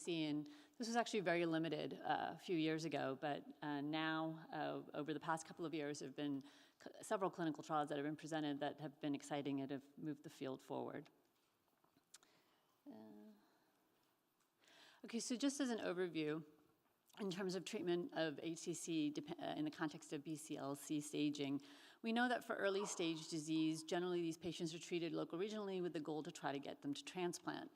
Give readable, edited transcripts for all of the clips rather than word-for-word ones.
HCC, and this was actually very limited a few years ago, but now, over the past couple of years, there have been several clinical trials that have been presented that have been exciting and have moved the field forward. Okay, so just as an overview, in terms of treatment of HCC in the context of BCLC staging, we know that for early stage disease, generally these patients are treated locoregionally with the goal to try to get them to transplant.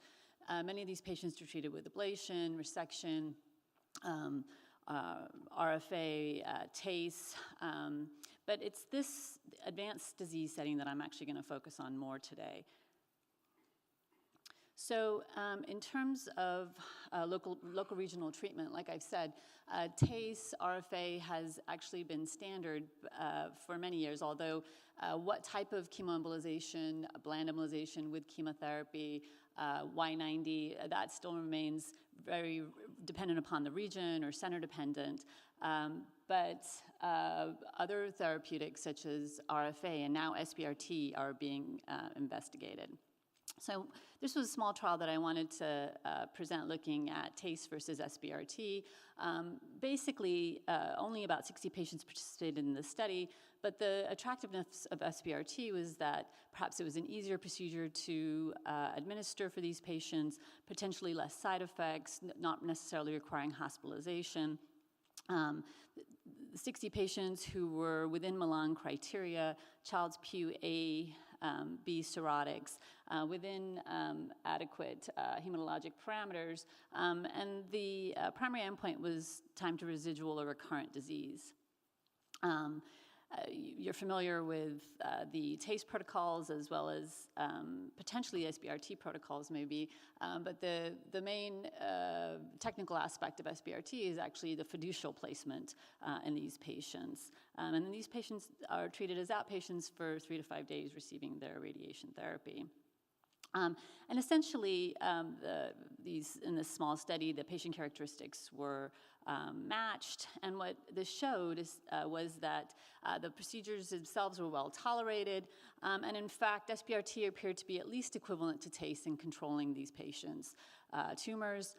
Many of these patients are treated with ablation, resection, RFA, TACE, but it's this advanced disease setting that I'm actually going to focus on more today. So in terms of local regional treatment, like I've said, TACE, RFA has actually been standard for many years, although what type of chemoembolization, bland embolization with chemotherapy, Y90, that still remains very dependent upon the region or center dependent. But other therapeutics such as RFA and now SBRT are being investigated. So this was a small trial that I wanted to present looking at TACE versus SBRT. Basically, only about 60 patients participated in the study, but the attractiveness of SBRT was that perhaps it was an easier procedure to administer for these patients, potentially less side effects, not necessarily requiring hospitalization. 60 patients who were within Milan criteria, Child-Pugh A, B cirrhotics, within adequate hematologic parameters, and the primary endpoint was time to residual or recurrent disease. You're familiar with the TACE protocols as well as potentially SBRT protocols maybe, but the main technical aspect of SBRT is actually the fiducial placement in these patients. And then these patients are treated as outpatients for 3 to 5 days receiving their radiation therapy. And essentially, in this small study, the patient characteristics were matched, and what this showed was that the procedures themselves were well tolerated, and in fact, SBRT appeared to be at least equivalent to TACE in controlling these patients' tumors.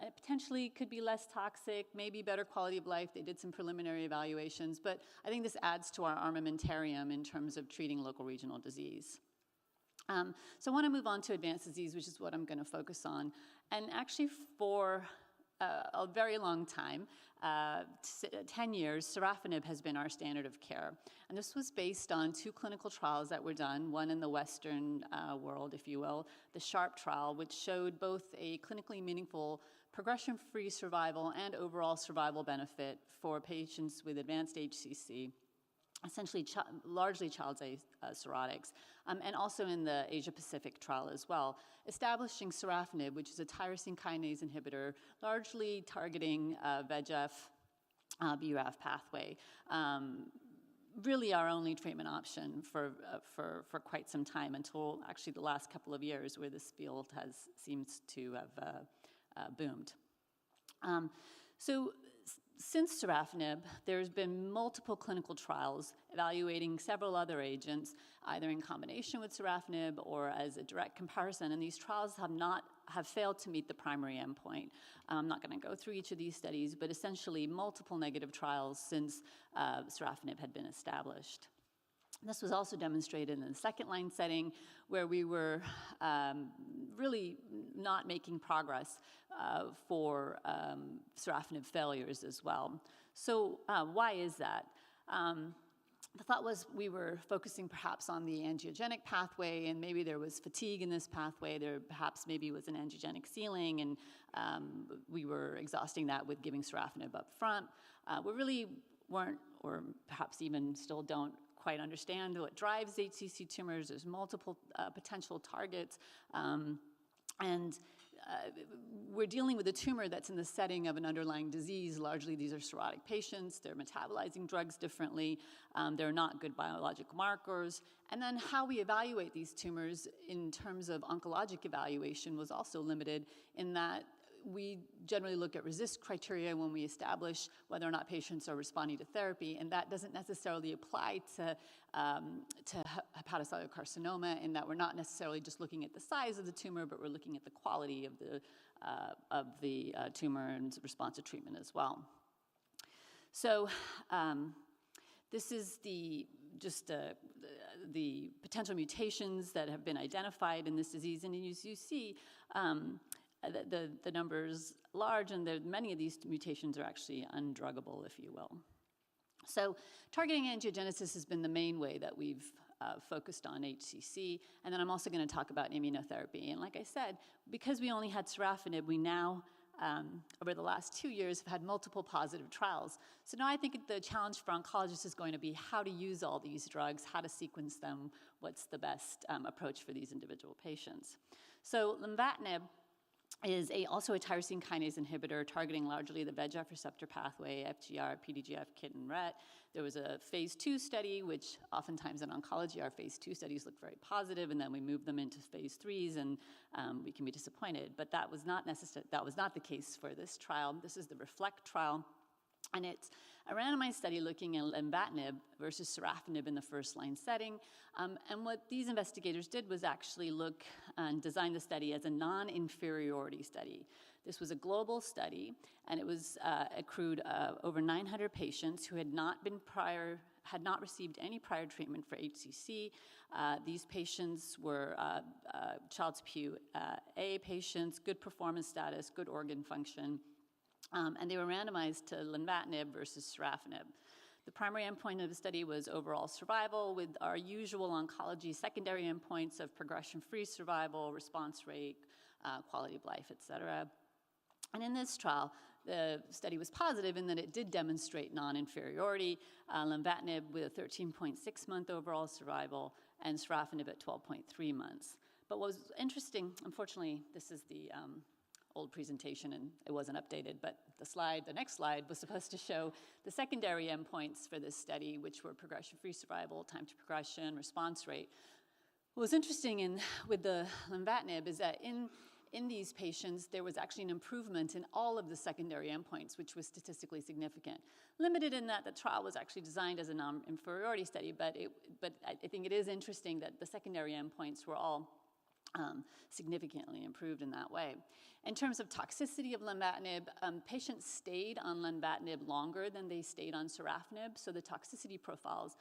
It potentially could be less toxic, maybe better quality of life. They did some preliminary evaluations, but I think this adds to our armamentarium in terms of treating local regional disease. So I want to move on to advanced disease, which is what I'm going to focus on. And actually for a very long time, 10 years, Sorafenib has been our standard of care. And this was based on 2 clinical trials that were done, one in the Western world, if you will, the SHARP trial, which showed both a clinically meaningful progression-free survival and overall survival benefit for patients with advanced HCC, essentially largely child-age cirrhotics, and also in the Asia-Pacific trial as well, establishing Sorafenib, which is a tyrosine kinase inhibitor, largely targeting VEGF, BRAF pathway. Really our only treatment option for quite some time, until actually the last couple of years where this field seems to have boomed. So since Sorafenib, there's been multiple clinical trials evaluating several other agents, either in combination with Sorafenib or as a direct comparison, and these trials have failed to meet the primary endpoint. I'm not going to go through each of these studies, but essentially multiple negative trials since Sorafenib had been established. This was also demonstrated in the second-line setting, where we were really not making progress for Sorafenib failures as well. So why is that? The thought was we were focusing perhaps on the angiogenic pathway, and maybe there was fatigue in this pathway. There perhaps maybe was an angiogenic ceiling, and we were exhausting that with giving Sorafenib up front. We really weren't, or perhaps even still don't, quite understand what drives HCC tumors. There's multiple potential targets, and we're dealing with a tumor that's in the setting of an underlying disease. Largely, these are cirrhotic patients. They're metabolizing drugs differently. They're not good biologic markers. And then how we evaluate these tumors in terms of oncologic evaluation was also limited, in that we generally look at RECIST criteria when we establish whether or not patients are responding to therapy, and that doesn't necessarily apply to hepatocellular carcinoma, in that we're not necessarily just looking at the size of the tumor, but we're looking at the quality of the the tumor and response to treatment as well. So this is the potential mutations that have been identified in this disease. And as you see, the numbers large, and many of these mutations are actually undruggable, if you will. So targeting angiogenesis has been the main way that we've focused on HCC, and then I'm also going to talk about immunotherapy. And like I said, because we only had sorafenib, we now, over the last 2 years, have had multiple positive trials. So now I think the challenge for oncologists is going to be how to use all these drugs, how to sequence them, what's the best approach for these individual patients. So lenvatinib is also a tyrosine kinase inhibitor targeting largely the VEGF receptor pathway, FGR, PDGF, KIT, and RET. There was a phase 2 study, which oftentimes in oncology, our phase 2 studies look very positive, and then we move them into phase 3s, and we can be disappointed. But that was not the case for this trial. This is the REFLECT trial, and it's a randomized study looking at lenvatinib versus sorafenib in the first-line setting. And what these investigators did was actually look and design the study as a non-inferiority study. This was a global study, and it was accrued over 900 patients who had not received any prior treatment for HCC. These patients were Child-Pugh A patients, good performance status, good organ function, and they were randomized to lenvatinib versus sorafenib. The primary endpoint of the study was overall survival, with our usual oncology secondary endpoints of progression-free survival, response rate, quality of life, et cetera. And in this trial, the study was positive in that it did demonstrate non-inferiority, lenvatinib with a 13.6-month overall survival, and sorafenib at 12.3 months. But what was interesting, unfortunately, this is the old presentation and it wasn't updated, but the next slide was supposed to show the secondary endpoints for this study, which were progression-free survival, time to progression, response rate. What was interesting with the lenvatinib is that in these patients, there was actually an improvement in all of the secondary endpoints, which was statistically significant. Limited in that the trial was actually designed as a non-inferiority study, but I think it is interesting that the secondary endpoints were all significantly improved in that way. In terms of toxicity of lenvatinib, patients stayed on lenvatinib longer than they stayed on sorafenib, so the toxicity profiles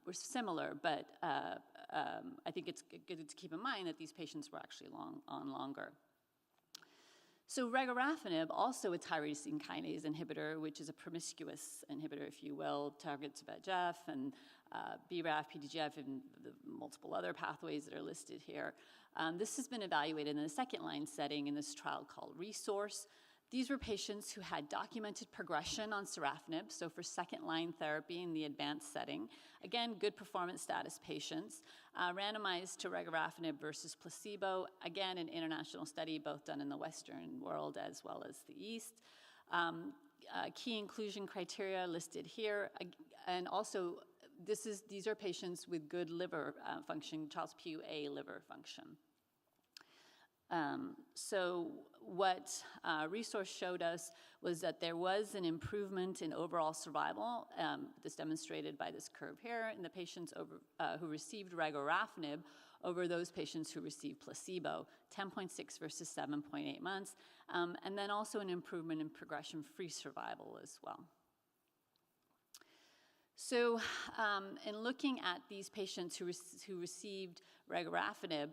were similar, but I think it's good to keep in mind that these patients were actually on longer. So regorafenib, also a tyrosine kinase inhibitor, which is a promiscuous inhibitor, if you will, targets VEGF and BRAF, PDGF, and the multiple other pathways that are listed here. This has been evaluated in a second-line setting in this trial called RESOURCE. These were patients who had documented progression on sorafenib, so for second-line therapy in the advanced setting. Again, good performance status patients, randomized to regorafenib versus placebo. Again, an international study, both done in the Western world as well as the East. Key inclusion criteria listed here, and also these are patients with good liver function, Child-Pugh A liver function. So what RESOURCE showed us was that there was an improvement in overall survival, this demonstrated by this curve here, in the patients who received regorafenib over those patients who received placebo, 10.6 versus 7.8 months, and then also an improvement in progression-free survival as well. So in looking at these patients who received regorafenib,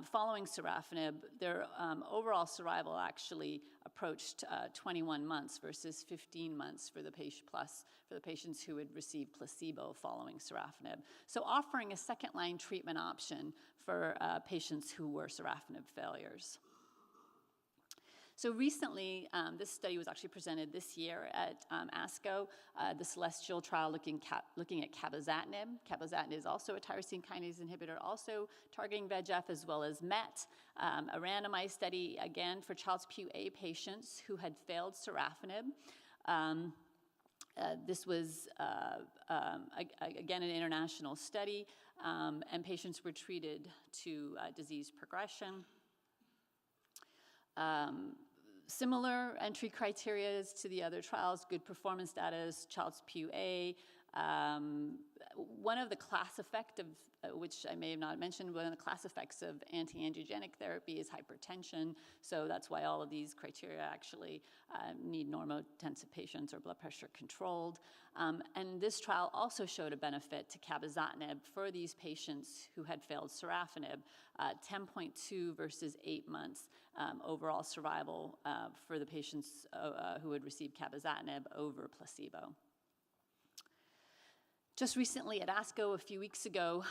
following sorafenib, their overall survival actually approached 21 months versus 15 months for the patients who had received placebo following sorafenib. So offering a second-line treatment option for patients who were sorafenib failures. So recently, this study was actually presented this year at ASCO, the Celestial trial looking at cabozantinib. Cabozantinib is also a tyrosine kinase inhibitor, also targeting VEGF as well as MET. A randomized study, again, for Child-Pugh A patients who had failed sorafenib. This was, again, an international study, and patients were treated to disease progression. Similar entry criteria to the other trials, good performance status, Child-Pugh A, One of the class effects of, which I may have not mentioned, one of the class effects of anti-angiogenic therapy is hypertension. So that's why all of these criteria actually need normotensive patients or blood pressure controlled. And this trial also showed a benefit to cabozantinib for these patients who had failed sorafenib, 10.2 versus 8 months overall survival for the patients who had received cabozantinib over placebo. Just recently at ASCO, a few weeks ago,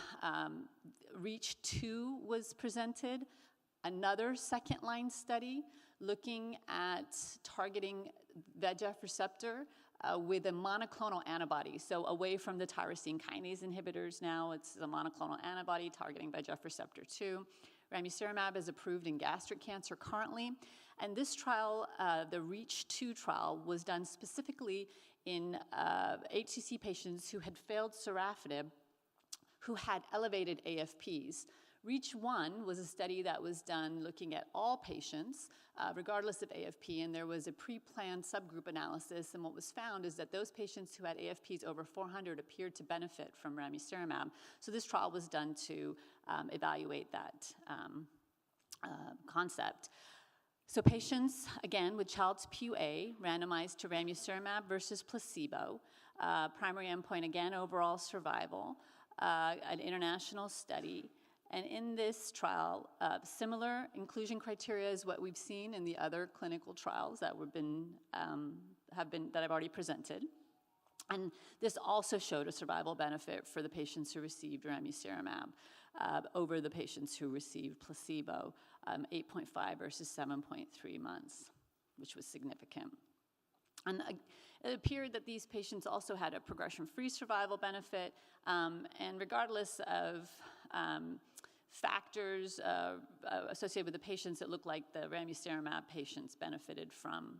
REACH-2 was presented, another second-line study looking at targeting VEGF receptor with a monoclonal antibody. So away from the tyrosine kinase inhibitors now, it's a monoclonal antibody targeting VEGF receptor 2. Ramucirumab is approved in gastric cancer currently. And this trial, the REACH-2 trial, was done specifically in HCC patients who had failed sorafenib, who had elevated AFPs. REACH-1 was a study that was done looking at all patients, regardless of AFP, and there was a pre-planned subgroup analysis, and what was found is that those patients who had AFPs over 400 appeared to benefit from ramucirumab. So this trial was done to evaluate that concept. So patients, again, with Child's PUA, randomized to ramucirumab versus placebo. Primary endpoint, again, overall survival, an international study. And in this trial, similar inclusion criteria is what we've seen in the other clinical trials that that I've already presented. And this also showed a survival benefit for the patients who received ramucirumab over the patients who received placebo, 8.5 versus 7.3 months, which was significant. And it appeared that these patients also had a progression-free survival benefit, and regardless of factors associated with the patients, it looked like the ramucirumab patients benefited from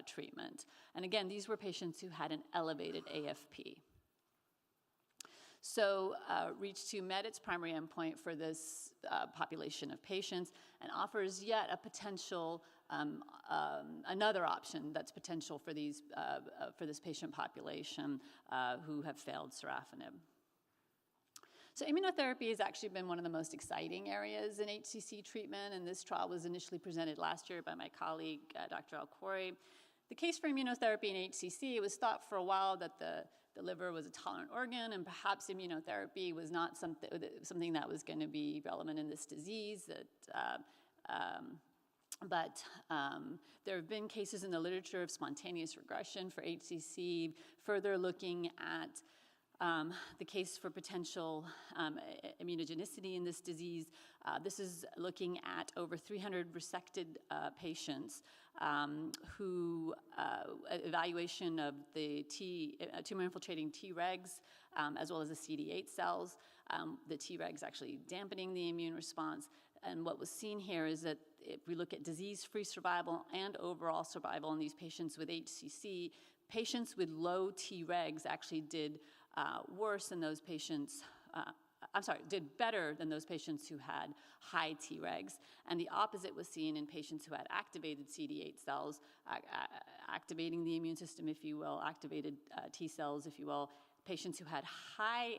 treatment. And again, these were patients who had an elevated AFP. So REACH-2 met its primary endpoint for this population of patients and offers yet a potential, another option that's potential for this patient population who have failed sorafenib. So immunotherapy has actually been one of the most exciting areas in HCC treatment, and this trial was initially presented last year by my colleague, Dr. Alkhoury. The case for immunotherapy in HCC, it was thought for a while that the liver was a tolerant organ, and perhaps immunotherapy was not something that was going to be relevant in this disease. But there have been cases in the literature of spontaneous regression for HCC, further looking at the case for potential immunogenicity in this disease. This is looking at over 300 resected patients who evaluation of the tumor-infiltrating Tregs as well as the CD8 cells. The Tregs actually dampening the immune response. And what was seen here is that if we look at disease-free survival and overall survival in these patients with HCC, patients with low Tregs actually did worse than those patients, did better than those patients who had high Tregs. And the opposite was seen in patients who had activated CD8 cells, activating the immune system, if you will, activated T cells, if you will. Patients who had high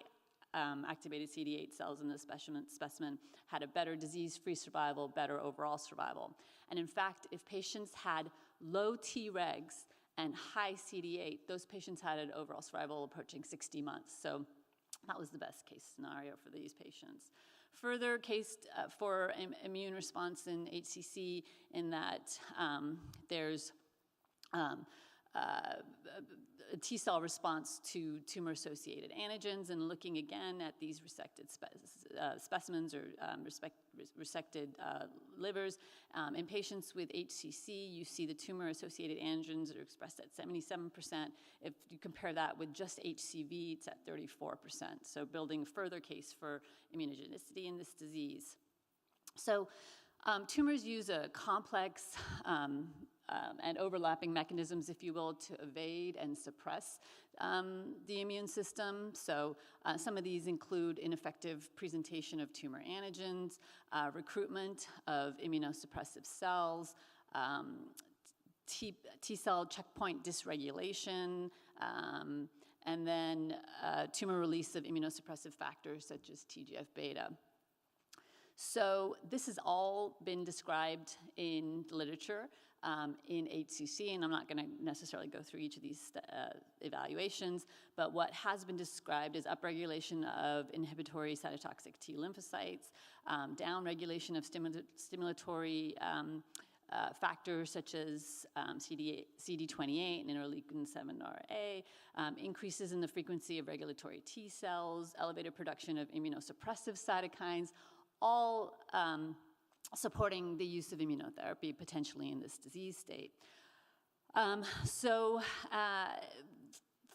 activated CD8 cells in the specimen had a better disease-free survival, better overall survival. And in fact, if patients had low Tregs and high CD8, those patients had an overall survival approaching 60 months. So that was the best case scenario for these patients. Further case for immune response in HCC in that there's a T cell response to tumor-associated antigens, and looking again at these resected specimens or resected livers. In patients with HCC, you see the tumor-associated antigens are expressed at 77%. If you compare that with just HCV, it's at 34%. So building further case for immunogenicity in this disease. So tumors use a complex and overlapping mechanisms, if you will, to evade and suppress the immune system. So some of these include ineffective presentation of tumor antigens, recruitment of immunosuppressive cells, T cell checkpoint dysregulation, and then tumor release of immunosuppressive factors such as TGF-beta. So this has all been described in the literature in HCC, and I'm not going to necessarily go through each of these evaluations, but what has been described is upregulation of inhibitory cytotoxic T lymphocytes, downregulation of stimulatory factors such as CD28 and interleukin-7RA, increases in the frequency of regulatory T cells, elevated production of immunosuppressive cytokines, all supporting the use of immunotherapy potentially in this disease state.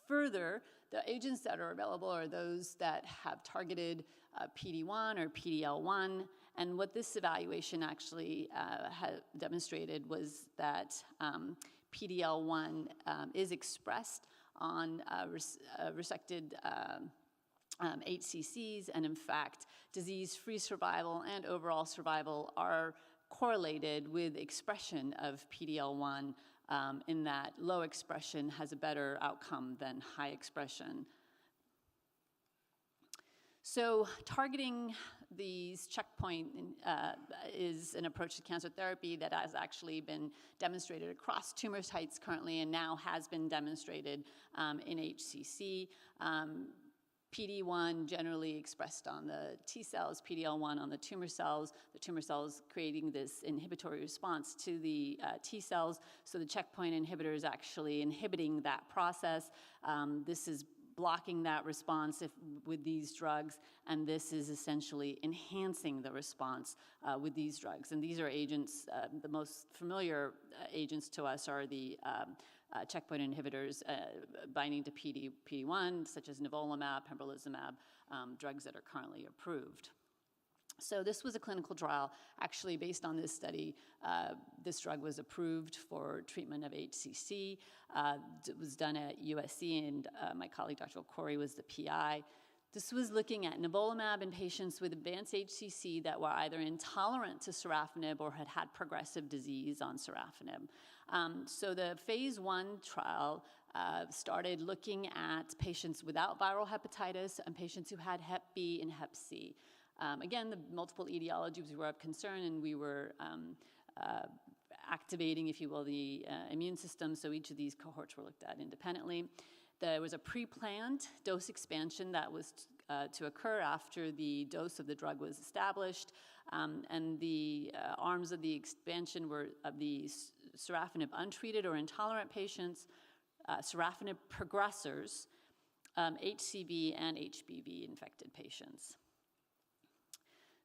Further, the agents that are available are those that have targeted PD-1 or PD-L1, and what this evaluation actually demonstrated was that PD-L1 is expressed on resected HCCs, and in fact, disease-free survival and overall survival are correlated with expression of PD-L1 in that low expression has a better outcome than high expression. So targeting these checkpoint is an approach to cancer therapy that has actually been demonstrated across tumor types currently and now has been demonstrated in HCC. PD-1 generally expressed on the T cells, PD-L1 on the tumor cells creating this inhibitory response to the T cells. So the checkpoint inhibitor is actually inhibiting that process. This is blocking that response with these drugs, and this is essentially enhancing the response with these drugs. And these are agents, the most familiar agents to us are the checkpoint inhibitors binding to PD-1, such as nivolumab, pembrolizumab, drugs that are currently approved. So this was a clinical trial. Actually, based on this study, this drug was approved for treatment of HCC. It was done at USC, and my colleague, Dr. Corey, was the PI. This was looking at nivolumab in patients with advanced HCC that were either intolerant to sorafenib or had had progressive disease on sorafenib. So the phase 1 trial started looking at patients without viral hepatitis and patients who had Hep B and Hep C. Again, the multiple etiologies were of concern, and we were activating, if you will, the immune system, so each of these cohorts were looked at independently. There was a pre-planned dose expansion that was to occur after the dose of the drug was established, and the arms of the expansion were of the sorafenib untreated or intolerant patients, sorafenib progressors, HCV and HBV infected patients.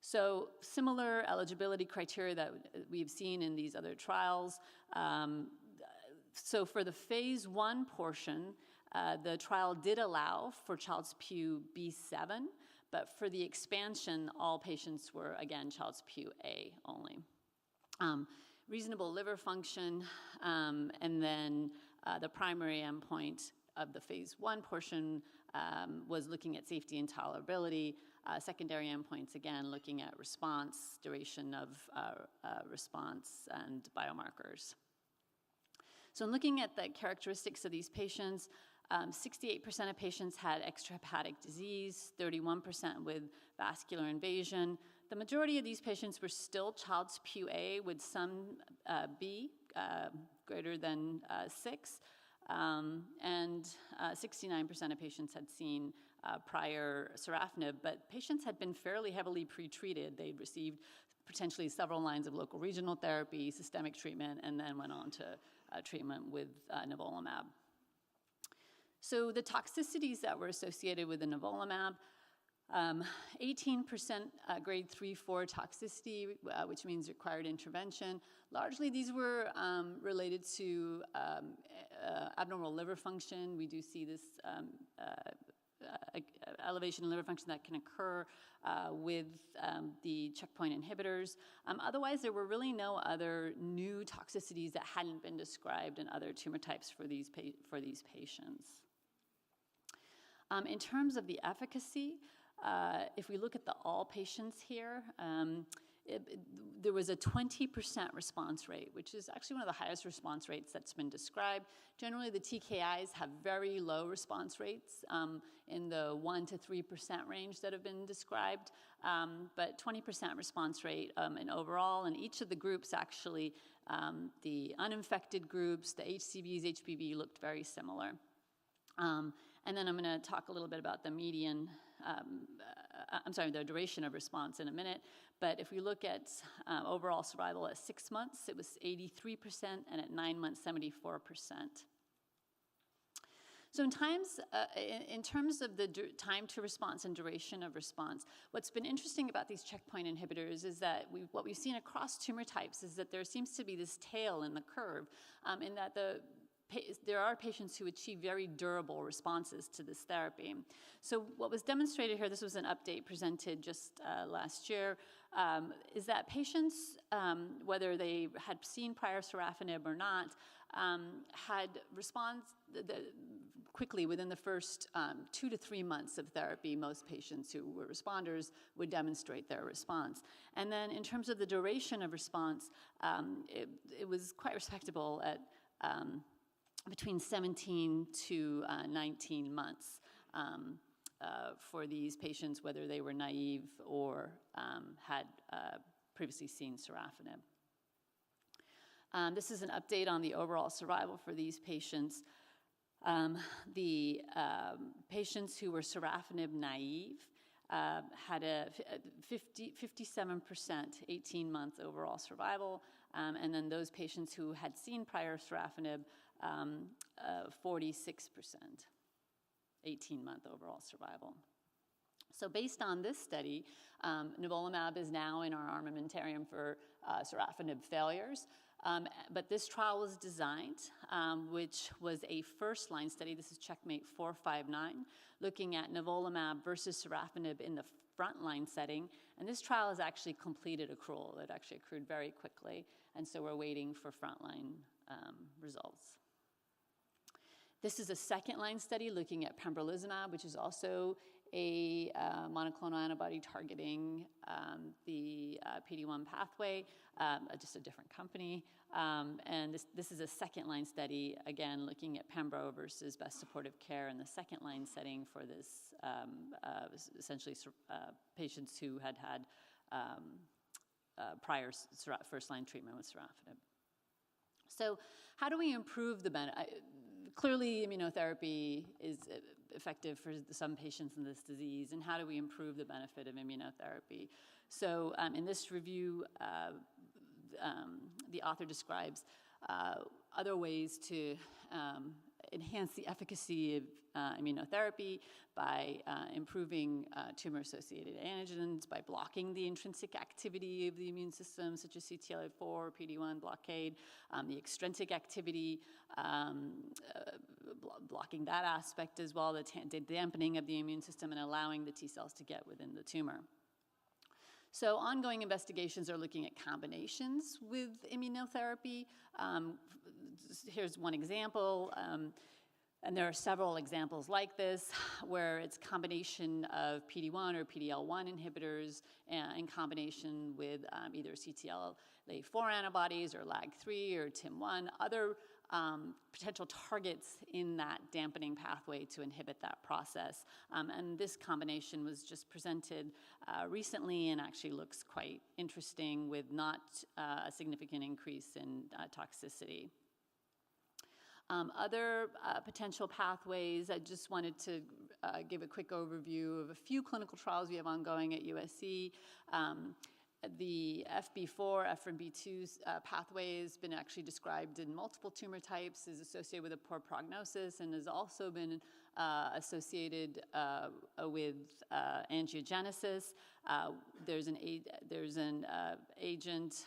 So similar eligibility criteria that we've seen in these other trials. So for the phase 1 portion, the trial did allow for Child-Pugh B7, but for the expansion, all patients were, again, Child-Pugh A only. Reasonable liver function, and then the primary endpoint of the phase 1 portion was looking at safety and tolerability. Secondary endpoints, again, looking at response, duration of response, and biomarkers. So in looking at the characteristics of these patients, 68% of patients had extrahepatic disease, 31% with vascular invasion. The majority of these patients were still Child-Pugh A with some B greater than 6, and 69% of patients had seen prior sorafenib, but patients had been fairly heavily pretreated. They'd received potentially several lines of locoregional therapy, systemic treatment, and then went on to treatment with nivolumab. So the toxicities that were associated with the nivolumab, 18% grade 3-4 toxicity, which means required intervention. Largely these were related to abnormal liver function. We do see this elevation in liver function that can occur with the checkpoint inhibitors. Otherwise, there were really no other new toxicities that hadn't been described in other tumor types for these patients. In terms of the efficacy, if we look at the all patients here, there was a 20% response rate, which is actually one of the highest response rates that's been described. Generally, the TKIs have very low response rates in the 1 to 3% range that have been described, but 20% response rate in overall, and each of the groups actually, the uninfected groups, the HCVs, HBV looked very similar. And then I'm going to talk a little bit about the median, the duration of response in a minute. But if we look at overall survival at 6 months, it was 83%, and at 9 months, 74%. So in terms of the time to response and duration of response, what's been interesting about these checkpoint inhibitors is that what we've seen across tumor types is that there seems to be this tail in the curve, in that there are patients who achieve very durable responses to this therapy. So what was demonstrated here, this was an update presented just last year, is that patients, whether they had seen prior sorafenib or not, had response quickly within the first 2 to 3 months of therapy. Most patients who were responders would demonstrate their response. And then in terms of the duration of response, it was quite respectable at between 17 to 19 months for these patients, whether they were naive or had previously seen sorafenib. This is an update on the overall survival for these patients. The patients who were sorafenib naive had a 57% 18-month overall survival, and then those patients who had seen prior sorafenib, 46% 18-month overall survival. So based on this study, nivolumab is now in our armamentarium for sorafenib failures. But this trial was designed, which was a first-line study. This is Checkmate 459, looking at nivolumab versus sorafenib in the frontline setting. And this trial has actually completed accrual. It actually accrued very quickly, and so we're waiting for frontline results. This is a second-line study looking at pembrolizumab, which is also a monoclonal antibody targeting the PD-1 pathway, just a different company. And this is a second-line study, again, looking at pembro versus best supportive care in the second-line setting for this, essentially patients who had prior first-line treatment with sorafenib. So how do we improve the benefit? Clearly, immunotherapy is effective for some patients in this disease, and how do we improve the benefit of immunotherapy? So in this review, the author describes other ways to enhance the efficacy of immunotherapy by improving tumor-associated antigens, by blocking the intrinsic activity of the immune system, such as CTLA-4, PD-1 blockade, the extrinsic activity, blocking that aspect as well, the dampening of the immune system and allowing the T cells to get within the tumor. So ongoing investigations are looking at combinations with immunotherapy. Here's one example, and there are several examples like this, where it's combination of PD-1 or PD-L1 inhibitors in combination with either CTLA-4 antibodies or LAG-3 or TIM-1, other potential targets in that dampening pathway to inhibit that process. And this combination was just presented recently and actually looks quite interesting with not a significant increase in toxicity. Other potential pathways, I just wanted to give a quick overview of a few clinical trials we have ongoing at USC. The FB4, FRB2 pathway has been actually described in multiple tumor types, is associated with a poor prognosis, and has also been associated with angiogenesis. There's an agent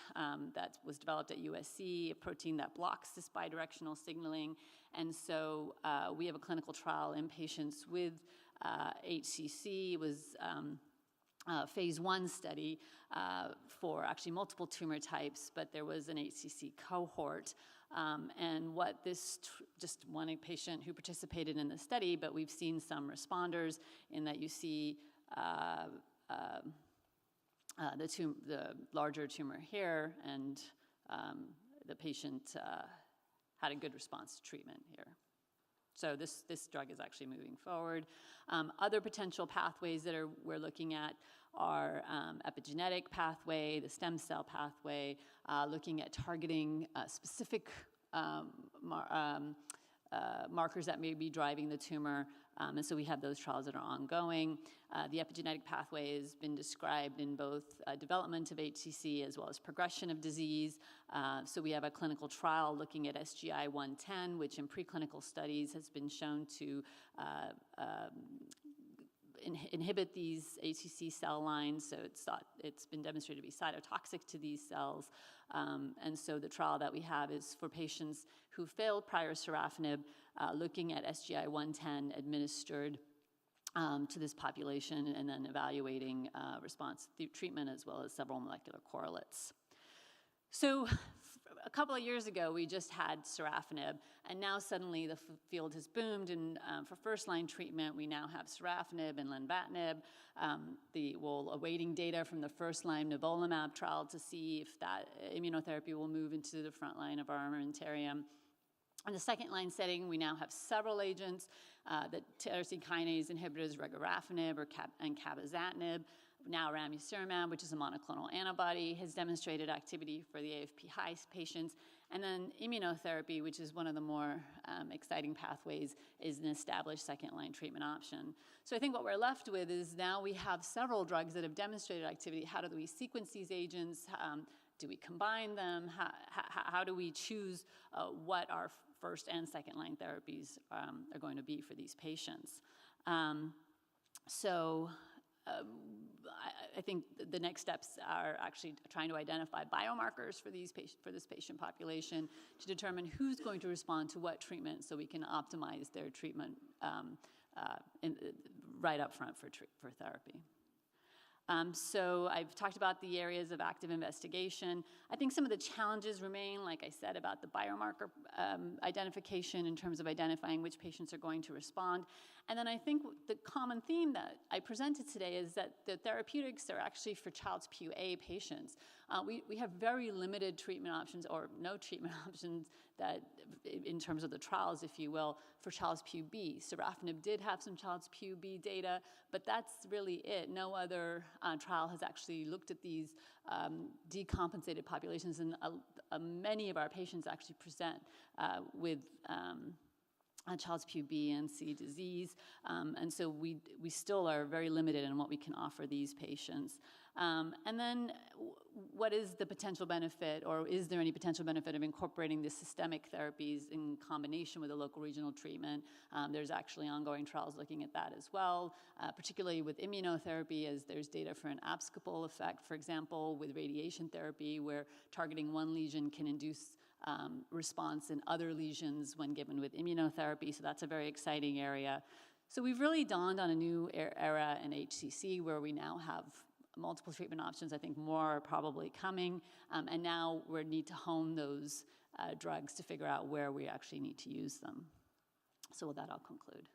that was developed at USC, a protein that blocks this bidirectional signaling. And so we have a clinical trial in patients with HCC. It was phase 1 study for actually multiple tumor types, but there was an HCC cohort. And what this, just one patient who participated in the study, but we've seen some responders in that you see the larger tumor here, and the patient had a good response to treatment here. So this drug is actually moving forward. Other potential pathways that we're looking at are epigenetic pathway, the stem cell pathway, looking at targeting specific markers that may be driving the tumor. And so we have those trials that are ongoing. The epigenetic pathway has been described in both development of HCC as well as progression of disease. So we have a clinical trial looking at SGI-110, which in preclinical studies has been shown to inhibit these HCC cell lines. So it's been demonstrated to be cytotoxic to these cells. And so the trial that we have is for patients who failed prior sorafenib, looking at SGI-110 administered to this population, and then evaluating response through treatment as well as several molecular correlates. So a couple of years ago, we just had sorafenib, and now suddenly the field has boomed, and for first-line treatment, we now have sorafenib and lenvatinib. We're awaiting data from the first-line nivolumab trial to see if that immunotherapy will move into the front line of our armamentarium. In the second-line setting, we now have several agents, the tyrosine kinase inhibitors, regorafenib and cabozantinib. Now ramucirumab, which is a monoclonal antibody, has demonstrated activity for the AFP-high patients. And then immunotherapy, which is one of the more exciting pathways, is an established second-line treatment option. So I think what we're left with is now we have several drugs that have demonstrated activity. How do we sequence these agents? Do we combine them? How do we choose what our first and second-line therapies are going to be for these patients? I think the next steps are actually trying to identify biomarkers for this patient population to determine who's going to respond to what treatment, so we can optimize their treatment right up front for therapy. So I've talked about the areas of active investigation. I think some of the challenges remain, like I said, about the biomarker identification in terms of identifying which patients are going to respond. And then I think the common theme that I presented today is that the therapeutics are actually for Child-Pugh A patients. We have very limited treatment options, or no treatment options, that in terms of the trials, if you will, for Child-Pugh B. Sorafenib did have some Child-Pugh B data, but that's really it. No other trial has actually looked at these decompensated populations, and many of our patients actually present with Child-Pugh B and C disease, and so we still are very limited in what we can offer these patients. And then what is the potential benefit, or is there any potential benefit of incorporating the systemic therapies in combination with a local regional treatment? There's actually ongoing trials looking at that as well, particularly with immunotherapy, as there's data for an abscopal effect, for example, with radiation therapy, where targeting one lesion can induce response in other lesions when given with immunotherapy. So that's a very exciting area. So we've really dawned on a new era in HCC, where we now have multiple treatment options. I think more are probably coming, and now we need to hone those drugs to figure out where we actually need to use them. So with that, I'll conclude.